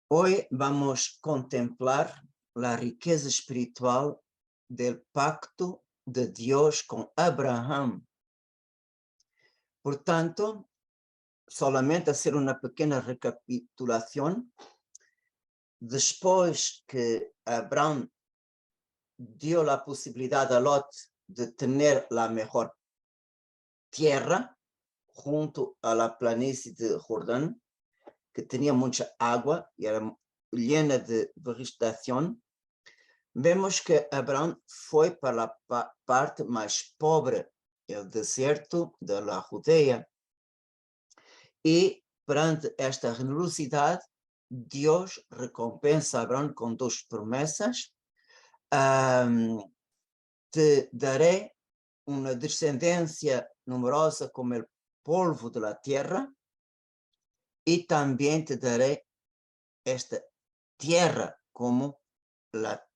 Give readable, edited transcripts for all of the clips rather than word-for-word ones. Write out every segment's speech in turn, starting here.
Hoy vamos a contemplar la riqueza espiritual del pacto de Dios con Abraham. Por tanto, solamente hacer una pequeña recapitulación. Después que Abraham dio la posibilidad a Lot de tener la mejor tierra junto a la planicie de Jordán, que tenía mucha agua y era llena de vegetación, vemos que Abraham fue para la parte más pobre, el desierto de la Judea. Y perante esta generosidad, Dios recompensa a Abraham con dos promesas. Te daré una descendencia numerosa como el polvo de la tierra, y también te daré esta tierra como la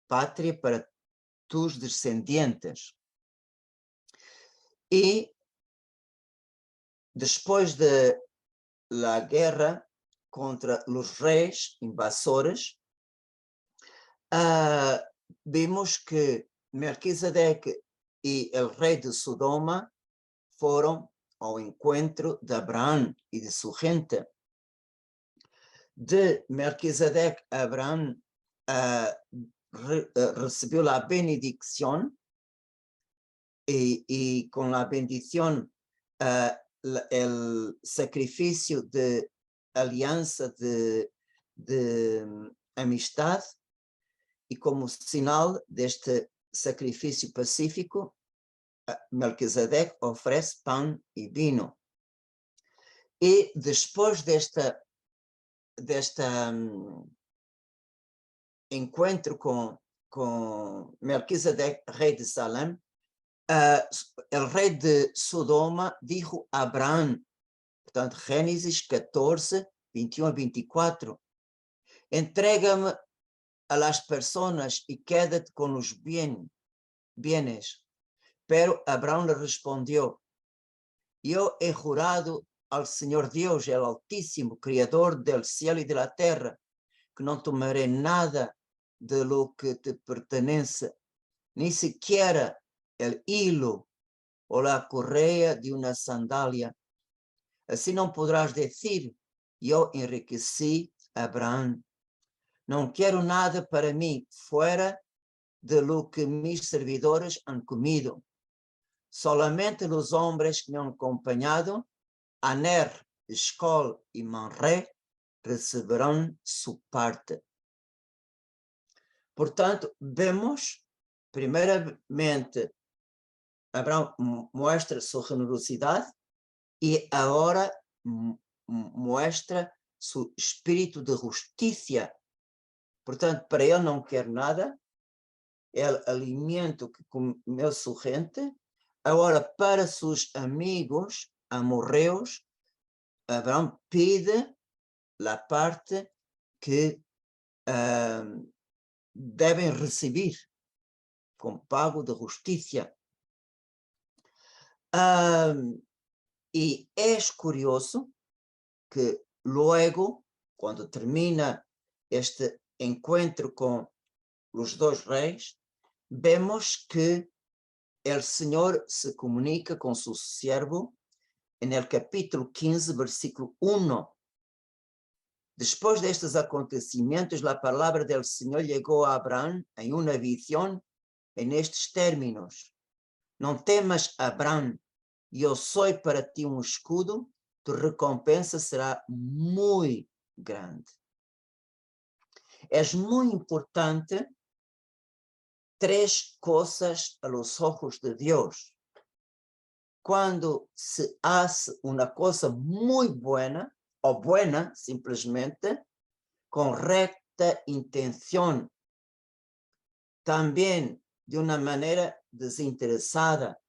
patria para tus descendientes. Y después de la guerra contra los reyes invasores, vimos que Melquisedec y el rey de Sodoma fueron ao encuentro de Abraham y de su gente. De Melquisedec, Abraham recibió la bendición, y con la bendición el sacrificio de alianza de amistad, y como sinal de este sacrificio pacífico, Melquisedec ofrece pan y vino. Y después de este encuentro con Melquisedec, rey de Salem, el rey de Sodoma dijo a Abraham, portanto, Génesis 14, 21 a 24, entrégame a las personas y quédate con los bienes. Pero Abraham le respondió, yo he jurado al Señor Dios, el Altísimo, Creador del cielo y de la tierra, que no tomaré nada de lo que te pertenece, ni siquiera el hilo o la correa de una sandalia. Así no podrás decir, yo enriquecí a Abraham. No quiero nada para mí fuera de lo que mis servidores han comido. Solamente los hombres que me han acompañado, Aner, Escol y Manré, receberán su parte. Por tanto, vemos, primeramente, Abraham muestra su generosidad y ahora muestra su espíritu de justicia. Portanto, para él não quer nada, el alimento que comeu su gente. Agora, para sus amigos amorreos, Abraham pide la parte que deben recibir con pago de justicia. Y es curioso que luego, cuando termina este encuentro con los dos reyes, vemos que el Señor se comunica con su siervo en el capítulo 15, versículo 1. Después de estos acontecimientos, la palabra del Señor llegó a Abraham en una visión en estos términos. No temas, Abraham, yo soy para ti un escudo, tu recompensa será muy grande. Es muy importante tres cosas a los ojos de Dios. Cuando se hace una cosa muy buena, o buena simplemente, con recta intención, también de una manera desinteresada,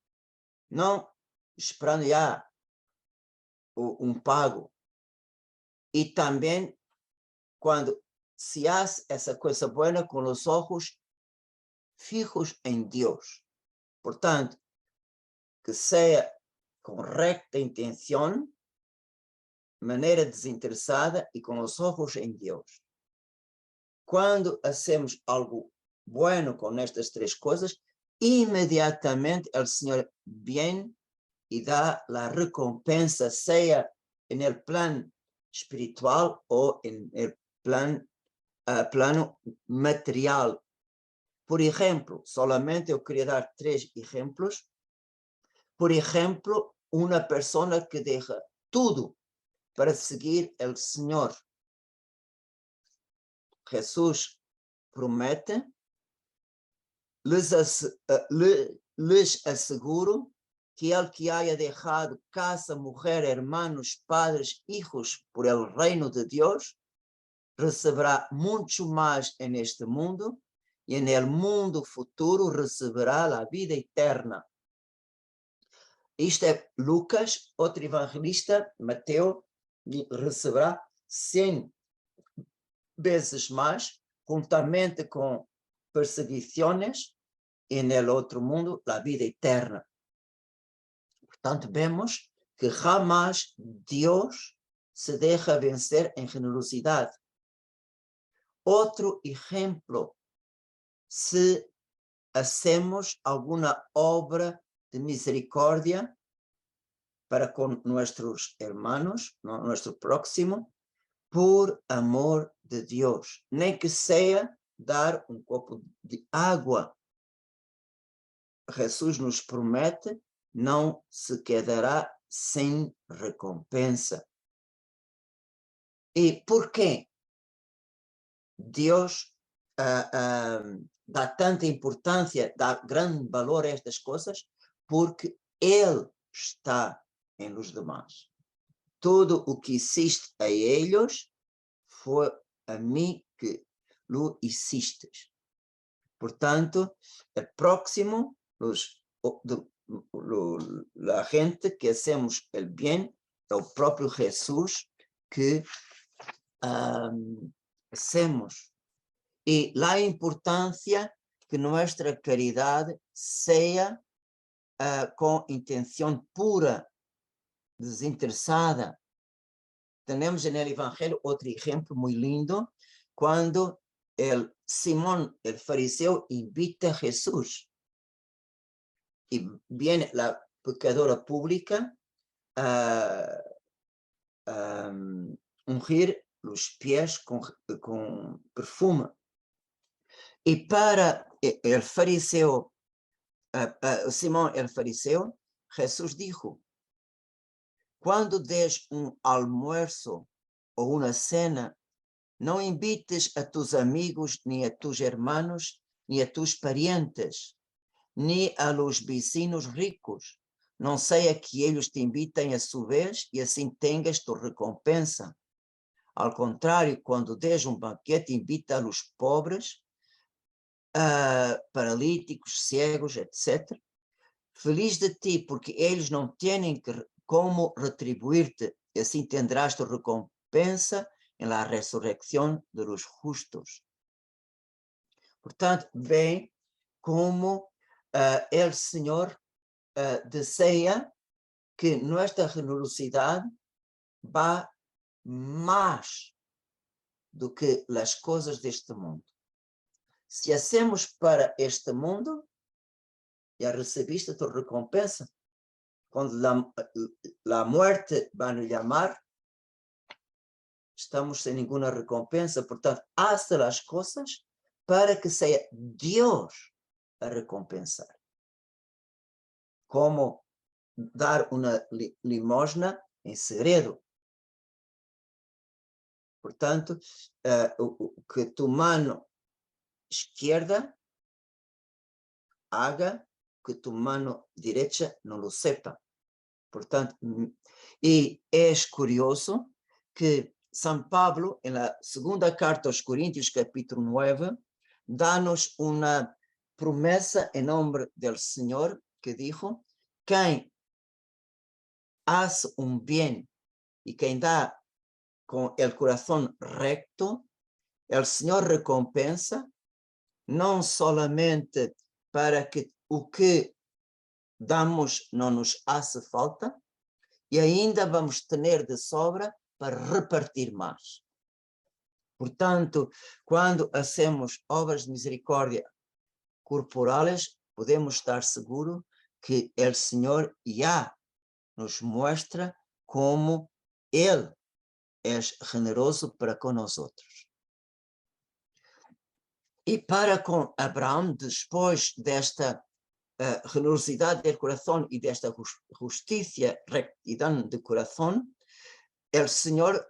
no esperando ya un pago. Y también cuando se hace esa cosa buena con los ojos fijos en Dios. Por tanto, que sea con recta intención, manera desinteresada y con los ojos en Dios. Quando hacemos algo bueno com estas três coisas, inmediatamente o Senhor vem e dá a recompensa, seja no plano espiritual ou no plano material. Por exemplo, solamente eu queria dar 3 exemplos. Por exemplo, uma pessoa que deixa tudo para seguir o Senhor. Jesus promete, les asseguro que el que haya dejado casa, mujer, hermanos, padres, hijos por el reino de Dios, receberá mucho más en este mundo y en el mundo futuro receberá la vida eterna. Isto é Lucas, outro evangelista, Mateus, receberá 100 vezes mais, juntamente com perseguições, e no outro mundo, a vida eterna. Portanto, vemos que jamais Deus se deixa vencer em generosidade. Outro exemplo, se hacemos alguma obra de misericórdia para com nossos hermanos, nosso próximo, por amor de Deus, nem que seja dar um copo de água. Jesus nos promete, não se quedará sem recompensa. E por quê Deus dá tanta importância, dá grande valor a estas coisas? Porque Ele está em los demás. Tudo o que existe a eles foi a mim que lo hiciste. Portanto, é próximo a gente que hacemos o bem, é o próprio Jesus que hacemos. E a importância que nossa caridade seja com intenção pura, desinteressada. Temos no Evangelho outro exemplo muito lindo, quando Simão, o fariseu, invita a Jesus. E vem a pecadora pública a ungir os pés com perfume. E para o fariseu, Simão, o fariseu, Jesus disse: quando des almuerzo ou uma cena, não invites a tus amigos, nem a tus hermanos, nem a tus parientes, nem a los vecinos ricos, não seja que eles te invitem a sua vez e assim tenhas tu recompensa. Ao contrário, quando des banquete, invita a los pobres, paralíticos, cegos, etc. Feliz de ti, porque eles não têm como retribuir-te, e assim tendrás tu recompensa em la ressurreição de los justos. Portanto, bem como o Senhor deseja que nossa generosidade vá mais do que as coisas deste mundo. Se hacemos para este mundo, já recebiste tu recompensa. Quando a morte vai nos chamar, estamos sem nenhuma recompensa. Portanto, hace as coisas para que seja Deus a recompensar. Como dar uma limosna em segredo. Portanto, que tu mano esquerda haga que tu mano direita não lo sepa. Portanto, e é curioso que São Pablo, na segunda carta aos Coríntios, capítulo 9, dá-nos uma promessa em nome do Senhor, que dijo: quem hace bem e quem dá com o coração recto, o Senhor recompensa, não solamente para que o que damos não nos hace falta, e ainda vamos ter de sobra para repartir mais. Portanto, quando hacemos obras de misericórdia corporales, podemos estar seguros que o Senhor já nos mostra como Ele é generoso para com nós outros. E para com Abraão, depois desta generosidade de coração e desta justiça, rectidão de coração, o Senhor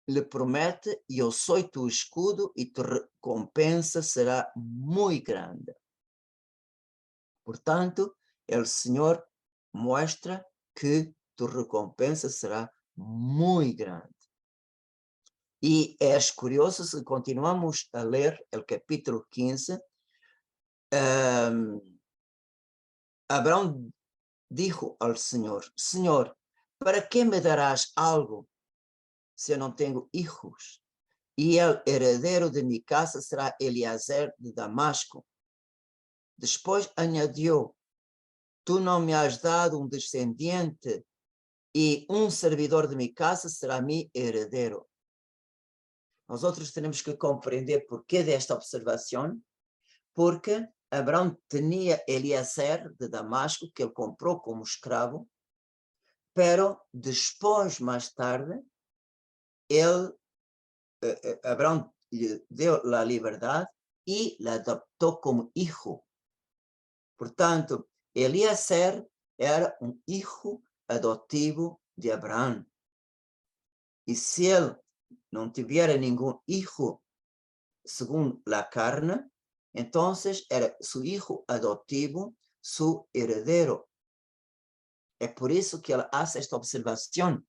lhe promete: eu sou tu escudo e tu recompensa será muito grande. Portanto, o Senhor mostra que tu recompensa será muito grande. E é curioso, se continuamos a ler o capítulo 15, Abraão dijo ao Senhor: Senhor, para que me darás algo se eu não tenho hijos? E o herdeiro de minha casa será Eliezer de Damasco. Depois añadiu: tu não me has dado um descendente, e um servidor de minha casa será meu herdeiro. Nós outros temos que compreender porquê desta observação, porque Abraão tinha Eliezer de Damasco, que ele comprou como escravo, pero depois, mais tarde, Abraão lhe deu a liberdade e o adoptou como hijo. Portanto, Eliezer era um hijo adotivo de Abraão. E se ele não tivesse nenhum hijo segundo a carne, então era seu hijo adotivo, seu herdeiro. É por isso que ele faz esta observação.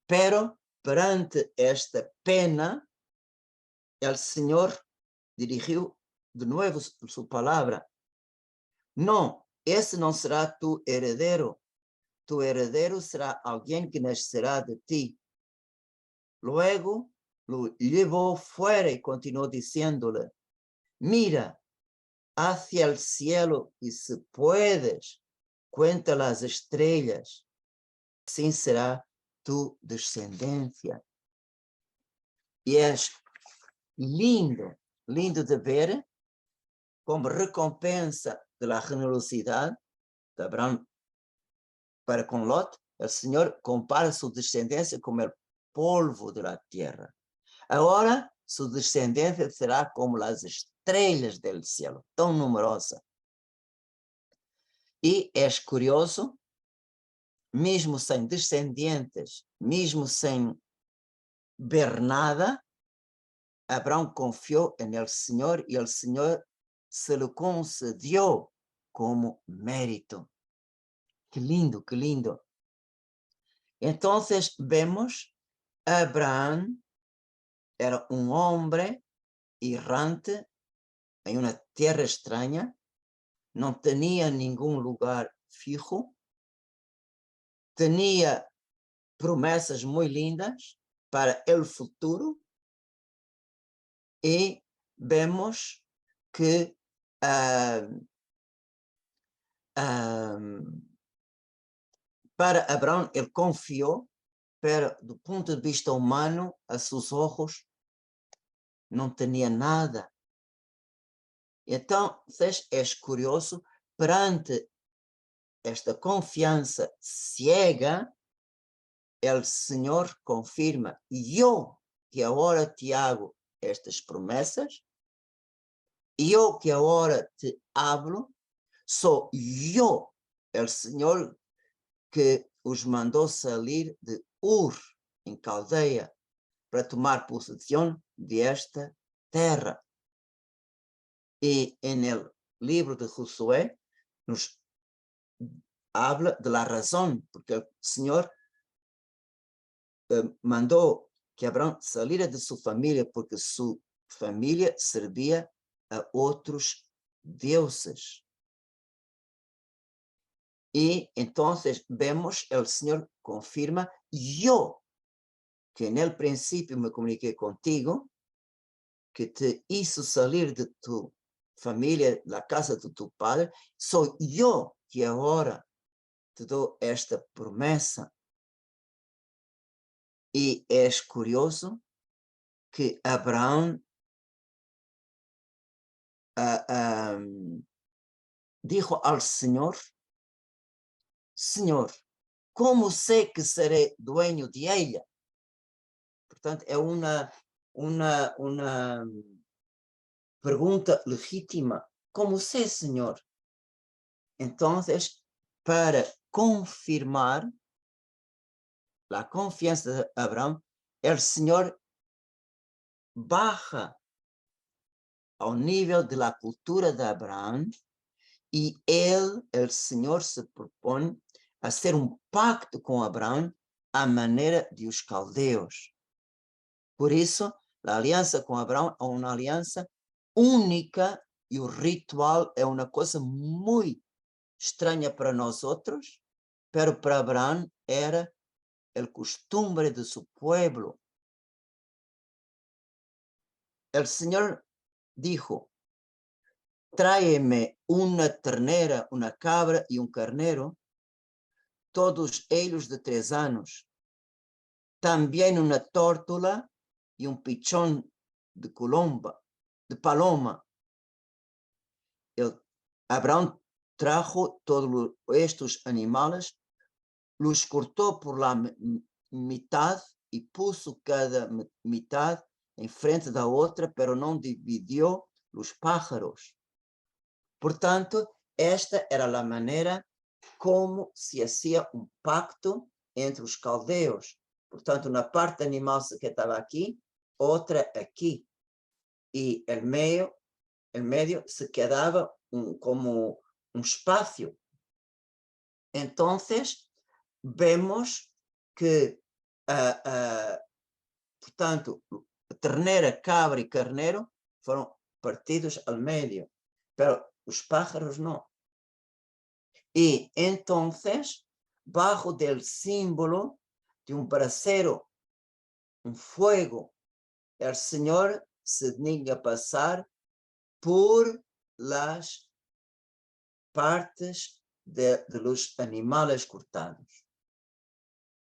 Pero, perante esta pena, o Senhor dirigiu de novo sua palavra: não, esse não será tu herdeiro será alguém que nascerá de ti. Luego lo llevó fuera y continuó diciéndole: mira hacia el cielo y si puedes, cuenta las estrellas, assim será tu descendência. E é lindo de ver como recompensa da generosidade de Abraão para com Lot, o Senhor compara sua descendência como o polvo da terra. Agora, sua descendência será como as estrelas do céu, tão numerosa. E é curioso, mesmo sem descendentes, mesmo sem ver nada, Abraão confiou no Senhor e o Senhor se lhe concedeu como mérito. Que lindo, que lindo. Então, vemos, Abraão era um homem errante em uma terra estranha, não tinha nenhum lugar fijo, tinha promessas muito lindas para o futuro, e vemos que para Abraão ele confiou, pero do ponto de vista humano, a seus olhos, não tinha nada. Então, é curioso, perante esta confiança cega, o Senhor confirma: eu que agora te hago estas promessas, eu que agora te hablo, sou eu, o Senhor, que os mandou sair de Ur, em Caldeia, para tomar possessão desta terra. E no livro de Josué nos habla de la razão, porque o Senhor mandou que Abraão saíra de sua família, porque sua família servia a outros deuses. E então vemos, o Senhor confirma: eu, que no princípio me comuniquei contigo, que te hizo sair de tu família, da casa de tu padre, sou eu que agora te dou esta promessa. E é curioso que Abraão dijo al Señor, Senhor, como sei que serei dueño de ella? Portanto, é uma pergunta legítima. Como sei, Senhor? Então, para confirmar a confiança de Abraão, o Senhor baja ao nível da cultura de Abraão e o Senhor, se propõe a hacer pacto com Abraão à maneira de os caldeus. Por isso, a aliança com Abraão é uma aliança única e o ritual é uma coisa muito estranha para nós outros, pero para Abraão era o costume de seu pueblo. O Senhor dijo, tráeme una ternera, una cabra y un carnero, todos ellos de 3 años, también una tórtola y un pichón de paloma. Abraão trajo todos estos animales, los cortó por la mitad y puso cada mitad en frente de la otra, pero no dividió los pájaros. Portanto, esta era a maneira como se hacía pacto entre os caldeus. Portanto, na parte animal que estava aqui, outra aqui. E o meio se quedava como espaço. Então, vemos que, portanto, ternera, cabra e carneiro foram partidos ao meio. Pero os pájaros não. E então, bajo del símbolo de brasero, fuego, o Senhor se digna passar por las partes de los animales cortados.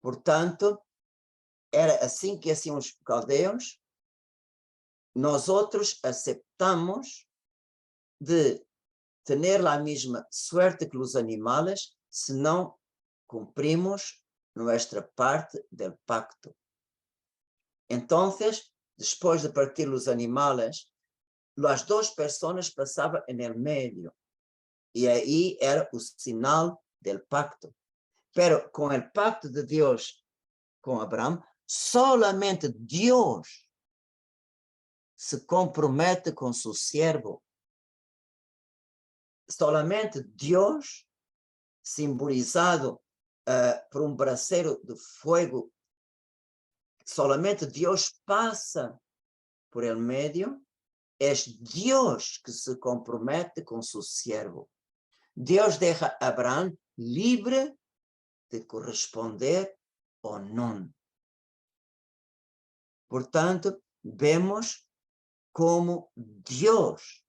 Portanto, era assim que hacían os caldeus. Nós outros aceptamos de tener la misma suerte que los animales si no cumplimos nuestra parte del pacto. Entonces, después de partir los animales, las 2 personas pasaban en el medio y ahí era el señal del pacto. Pero con el pacto de Dios con Abraham, solamente Dios se compromete con su siervo. Solamente Dios, simbolizado por brasero de fuego, solamente Dios pasa por el medio, es Dios que se compromete con su siervo. Dios deja a Abraham libre de corresponder o no. Portanto, vemos como Dios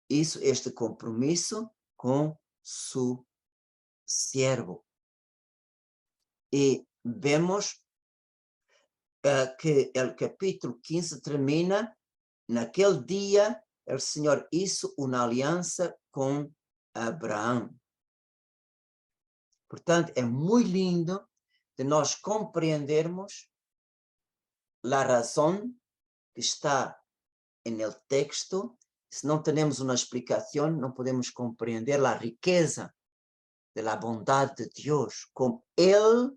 hizo este compromiso con su siervo. Y vemos que el capítulo 15 termina, en aquel día el Señor hizo una alianza con Abraham. Portanto, é muito lindo de nós compreendermos a razão que está no texto. Se não temos uma explicação, não podemos compreender a riqueza da bondade de Deus, como Ele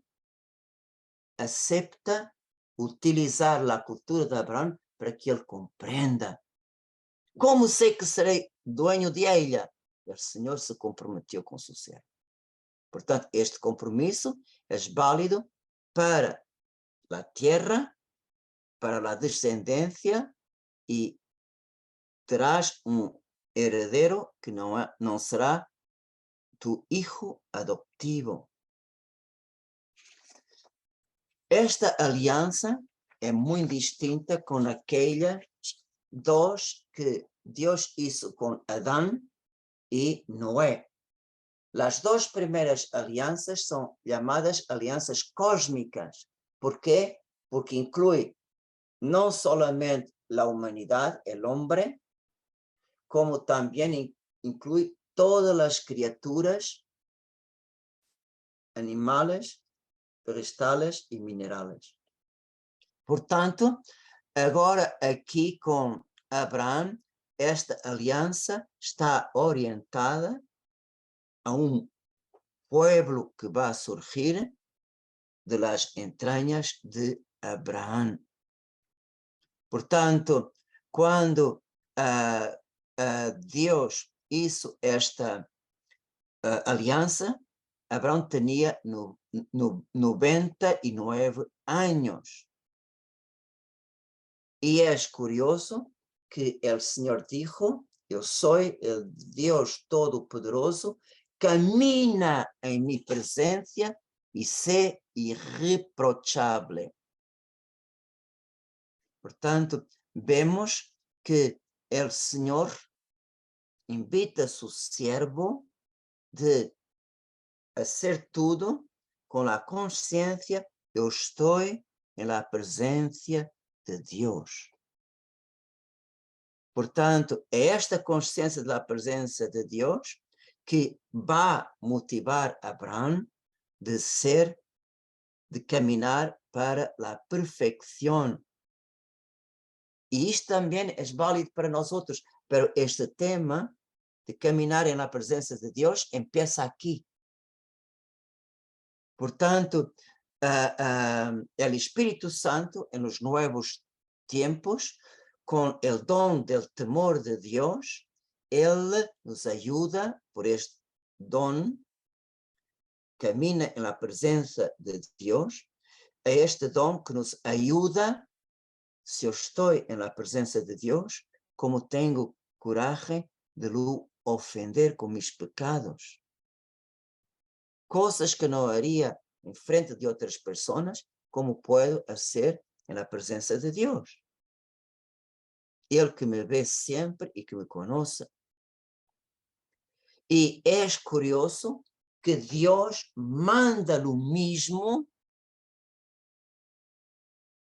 acepta utilizar a cultura de Abraão para que ele compreenda. Como sei que serei dueño de ella? O Senhor se comprometeu com seu servo. Portanto, este compromisso é válido para a terra, para a descendência e terás heredero que não será tu hijo adoptivo. Esta aliança é muito distinta com aquelas 2 que Deus hizo com Adão e Noé. As 2 primeiras alianças são chamadas alianças cósmicas. ¿Por quê? Porque inclui no solamente la humanidad, el hombre, como también incluye todas las criaturas, animales, vegetales y minerales. Portanto, agora aqui com Abraão, esta aliança está orientada a pueblo que vai surgir de las entrañas de Abraão. Portanto, quando Deus hizo esta aliança, Abraão tinha 99 anos. Y es curioso que el Señor dijo, yo soy el Dios Todopoderoso, camina en mi presencia y sé irreprochable. Por tanto, vemos que el Señor invita a su siervo de hacer todo con la conciencia, yo estoy en la presencia de Deus. Portanto, é esta consciência da presença de Deus que vai motivar Abraão de caminhar para a perfeição. E isto também é válido para nós outros, pero este tema de caminhar na presença de Deus empieza aqui. Portanto, o Espírito Santo, en los nuevos tiempos, con el don del temor de Dios, Él nos ayuda por este don, camina en la presencia de Dios, este don que nos ayuda, si yo estoy en la presencia de Dios, como tengo coraje de lo ofender con mis pecados. Cosas que no haría en frente de otras personas, como puedo hacer en la presencia de Dios. Él que me ve siempre y que me conoce. Y es curioso que Dios manda lo mismo,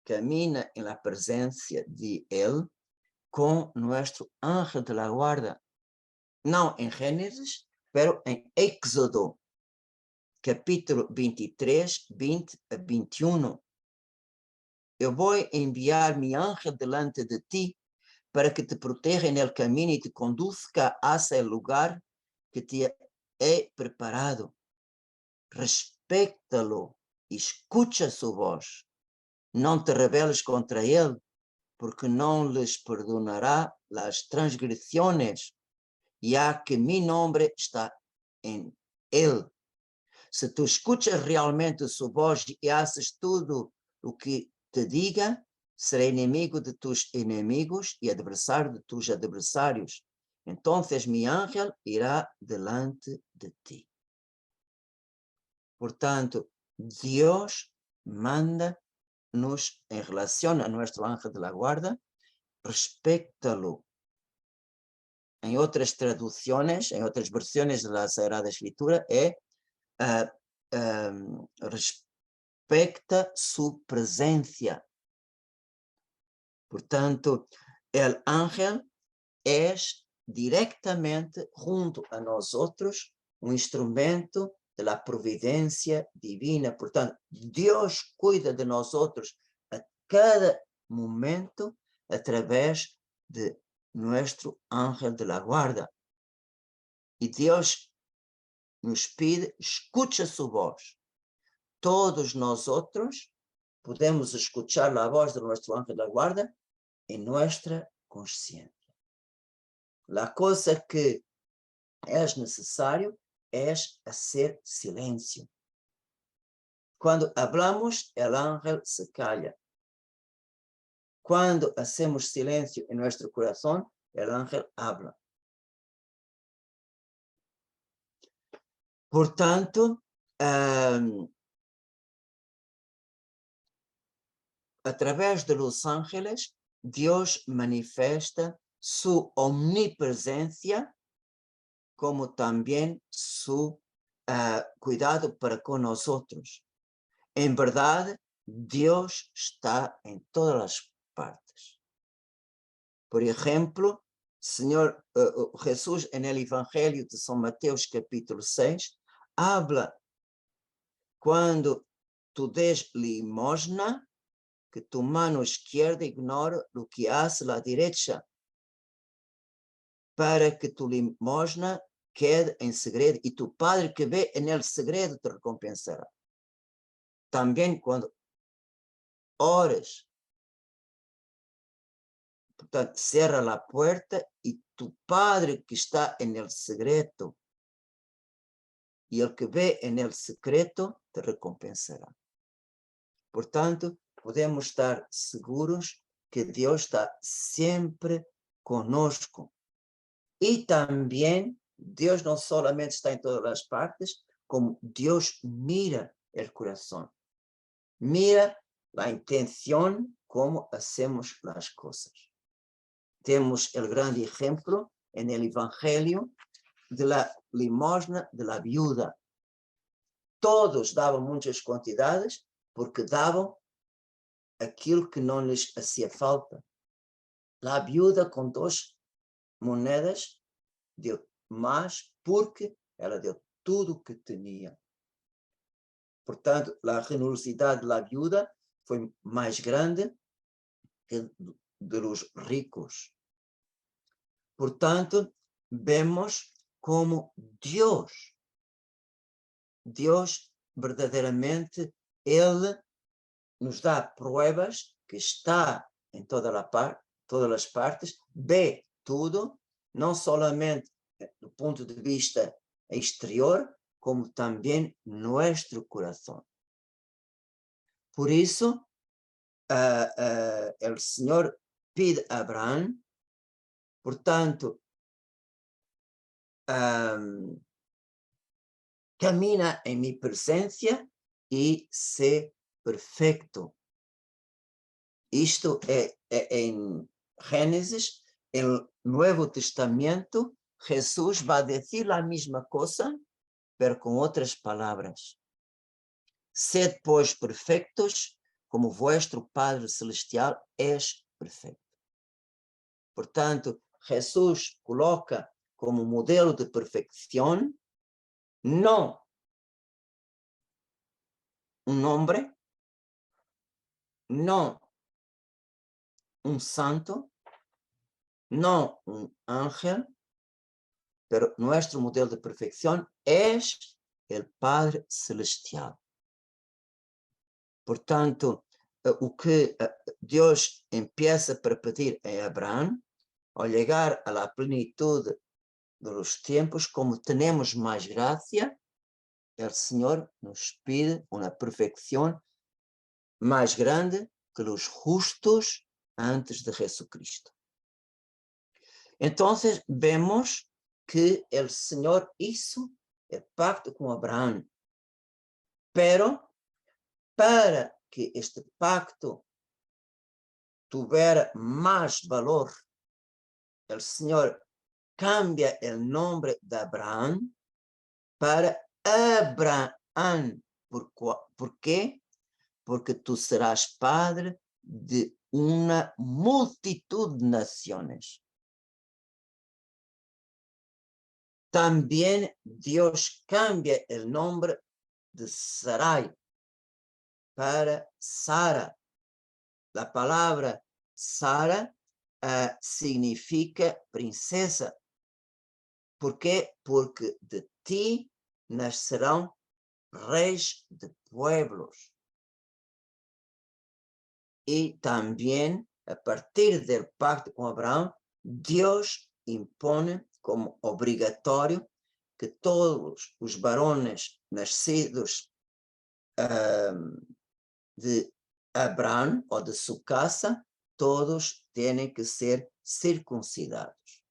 camina en la presencia de Él con nuestro ángel de la guarda. No en Génesis, pero en Éxodo, capítulo 23, 20 a 21. Eu vou enviar mi ángel delante de ti para que te proteja en el camino y te conduzca hacia el lugar que te he preparado. Respéctalo y escucha su voz. No te rebeles contra él, porque no les perdonará las transgresiones, ya que mi nombre está en él. Se tu escuchas realmente su voz y haces todo lo que te diga, seré enemigo de tus enemigos y adversario de tus adversarios. Entonces mi ángel irá delante de ti. Por tanto, Dios manda-nos en relación a nuestro ángel de la guarda, respéctalo. En otras traducciones, en otras versiones de la Sagrada Escritura, respecta su presencia. Portanto, el ángel es directamente junto a nosotros un instrumento de la providencia divina. Portanto, Dios cuida de nosotros a cada momento a través de nuestro ángel de la guarda. Y Dios nos pide, escucha su voz. Todos nosotros podemos escuchar la voz de nuestro ángel de la guarda en nuestra conciencia. La cosa que es necesario es hacer silencio. Cuando hablamos, el ángel se calla. Cuando hacemos silencio en nuestro corazón, el ángel habla. Por tanto, a través de los ángeles, Dios manifiesta su omnipresencia, como también su cuidado para con nosotros. En verdad, Dios está en todas las partes. Por ejemplo, Jesús en el Evangelio de San Mateo capítulo 6 habla cuando tú des limosna, que tu mano izquierda ignore lo que hace la derecha, para que tu limosna quede en segredo y tu Padre que ve en el segredo te recompensará. También cuando ores, portanto, cierra la puerta y tu Padre que está en el secreto y el que ve en el secreto te recompensará. Portanto, podemos estar seguros que Dios está siempre conosco. Y también Dios no solamente está en todas las partes, como Dios mira el corazón. Mira la intención, cómo hacemos las cosas. Tenemos el gran ejemplo en el Evangelio de la limosna de la viuda. Todos daban muchas cantidades porque daban aquilo que no les hacía falta. La viuda con 2 monedas deu mais porque ela deu tudo o que tinha. Portanto, a generosidade da viúva foi mais grande que de los ricos. Portanto, vemos como Deus verdadeiramente, Ele nos dá provas que está em todas as partes, vê tudo, não somente do ponto de vista exterior, como também nosso coração. Por isso, o Senhor pede a Abraão, portanto, camina em minha presença e sé perfeito. Isto é em Gênesis, el Nuevo Testamento, Jesús va a decir la misma cosa, pero con otras palabras. Sed, pues, perfectos, como vuestro Padre Celestial es perfecto. Portanto, Jesús coloca como modelo de perfección no un hombre, no un santo, no un ángel, pero nuestro modelo de perfección es el Padre Celestial. Portanto, o que Deus empieza para pedir a Abraão, ao chegar à plenitude dos tempos, como temos mais graça, o Senhor nos pide uma perfeição mais grande que os justos antes de Jesucristo. Então, vemos que o Senhor hizo o pacto com Abraão, pero para que este pacto tuviera más valor, el Señor cambia el nombre de Abraham para Abraham. ¿Por qué? Porque tú serás padre de una multitud de naciones. También Dios cambia el nombre de Sarai para Sara. La palabra Sara significa princesa. ¿Por qué? Porque de ti nacerán reyes de pueblos. Y también, a partir del pacto con Abraham, Dios impone como obligatorio que todos los varones nacidos de Abraham o de su casa, todos tienen que ser circuncidados.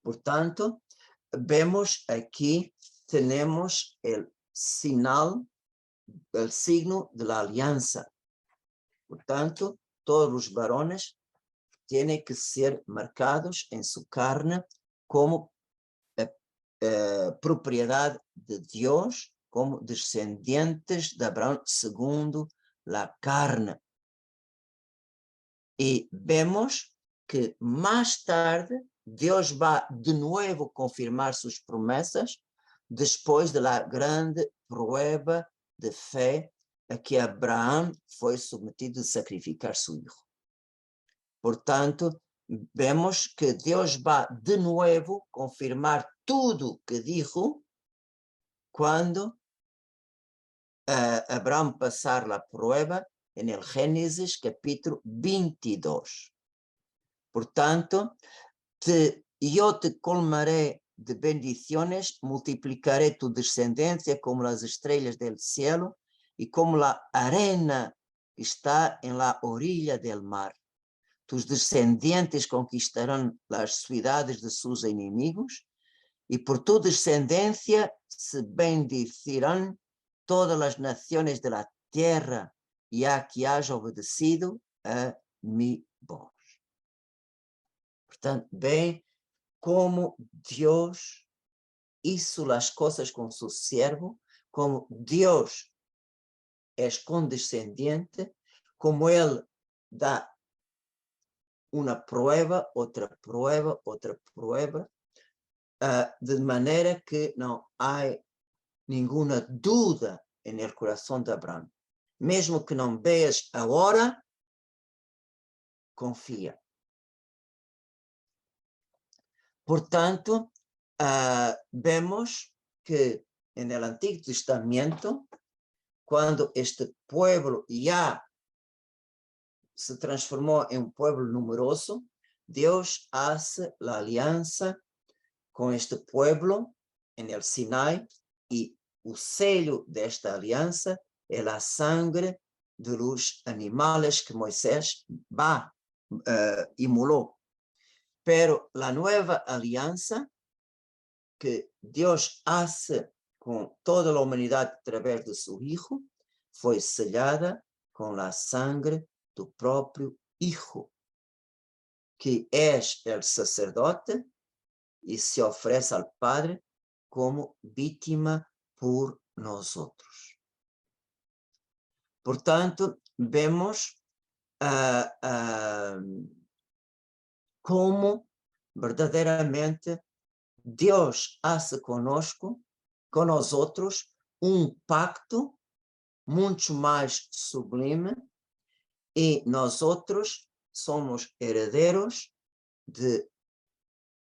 Por tanto, vemos aquí, tenemos el signo de la alianza. Por tanto, todos los varones tienen que ser marcados en su carne como propiedad de Dios, como descendientes de Abraham segundo la carne. Y vemos que más tarde Dios va de nuevo confirmar sus promesas después de la grande prueba de fe a que Abraham foi submetido a sacrificar su hijo. Portanto, vemos que Deus vai de novo confirmar tudo que dijo quando Abraham passar a prueba en el Génesis capítulo 22. Portanto, yo te colmaré de bendiciones, multiplicaré tu descendencia como las estrellas del cielo y como la arena que está en la orilla del mar. Tus descendientes conquistarán las ciudades de sus enemigos y por tu descendencia se bendecirán todas las naciones de la tierra, ya que has obedecido a mi voz. Portanto, bem como Deus hizo as coisas com seu servo, como Deus é condescendiente, como Ele dá uma prueba, outra prueba, outra prueba, de maneira que não há nenhuma dúvida no coração de Abraão. Mesmo que não veas a hora, confia. Portanto, vemos que no Antigo Testamento, quando este pueblo já se transformou em pueblo numeroso, Deus hace la alianza com este pueblo en el Sinai e o sello desta aliança é a sangre de los animales que Moisés imolou. Pero la nueva alianza que Dios hace con toda la humanidad a través de su Hijo fue sellada con la sangre do próprio Hijo, que es el sacerdote y se ofrece al Padre como víctima por nosotros. Portanto, vemos como verdadeiramente Deus hace conosco, com nós outros, pacto muito mais sublime e nós outros somos herdeiros de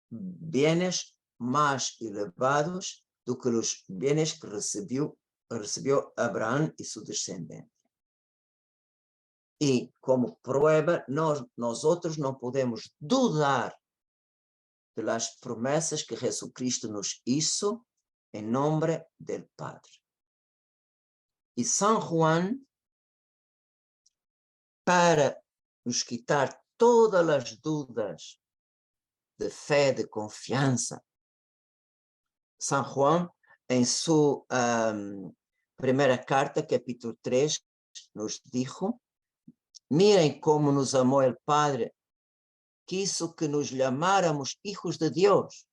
bienes mais elevados do que os bienes que recebeu Abraão e seu descendente. E como prueba, nós outros não podemos dudar das promessas que Jesucristo nos hizo em nome do Padre. E São Juan, para nos quitar todas as dúvidas de fé, de confiança, São Juan, em sua primeira carta, capítulo 3, nos dijo: miren como nos amou o Padre, quiso que nos chamáramos hijos de Deus,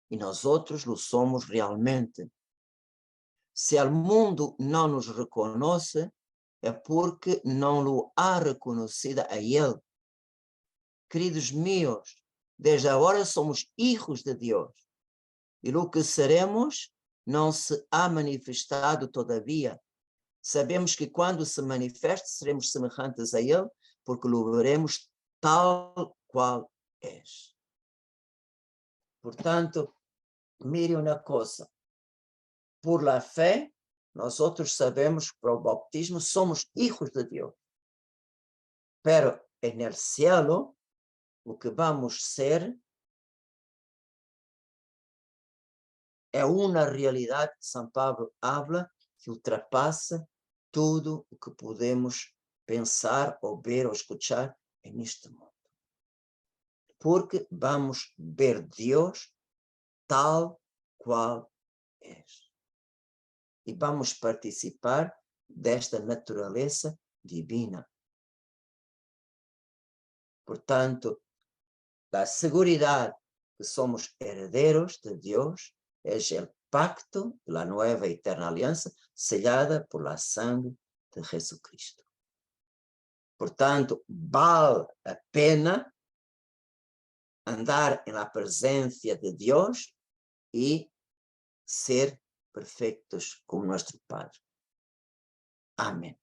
e nós outros lo somos realmente. Se o mundo não nos reconhece, é porque não lo ha reconhecido a Ele. Queridos meus, desde agora somos hijos de Deus, e o que seremos não se ha manifestado todavia. Sabemos que quando se manifeste, seremos semelhantes a Ele, porque o veremos tal qual é. Portanto, mire uma coisa. Por la fé, nós outros sabemos que por bautismo somos hijos de Deus. Pero en el cielo, o que vamos ser é uma realidade que São Paulo habla que ultrapassa tudo o que podemos pensar, ou ver, ou escuchar neste mundo. Porque vamos ver Deus tal qual é. E vamos participar desta natureza divina. Portanto, a seguridade que somos herdeiros de Deus é o pacto da nova e eterna aliança sellada por la sangre de Jesucristo. Portanto, vale a pena andar en la presencia de Dios y ser perfectos como nuestro Padre. Amén.